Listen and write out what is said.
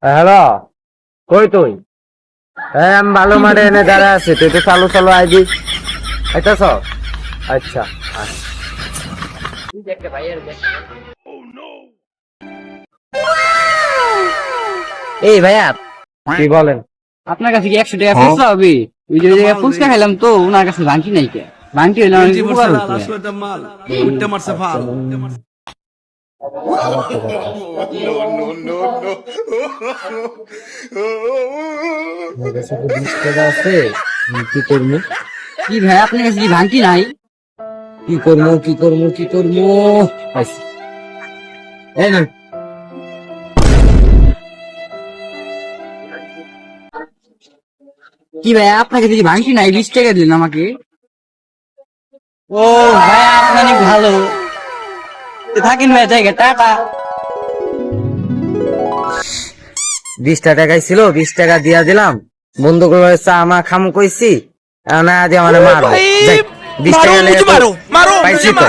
Hello, কই তুই? আমি ভালো মাঠে এনে দাঁড়া আছি, তুই তো চালু চালু আইবি। আইতাছ? আচ্ছা আচ্ছা। এই ভাইয়া, কি বলেন? আপনার কাছে কি 100 টাকা খুচরা হবে? ওই যে জায়গায় ফুচকা খাইলাম তো, ওনার কাছে ভাঙটি নাই কে? ভাঙটি হইলে অনেক উপকার হতো। আমার কাছে তো 20 টাকা আছে, আমি কি করবো? কি ভাই, আপনার কাছে কি ভাঙটি নাই? কি করবো কি করবো কি করবো? পাইছি। এই না, কি ভাই, আপনার কাছে কি ভাঙটি নাই? 20 টাকা দিলেন আমাকে। ও ভাই, আপনি অনেক ভালো। তো থাকেন ভাই, জায়গা টাটা। 20 টাকাই ছিল, 20 টাকা দিয়া দিলাম। বন্ধু করে চা মা খামু কইছি, না আজ আমার মারো। যাই, 20 টাকা লেগে তো পাইছি তো।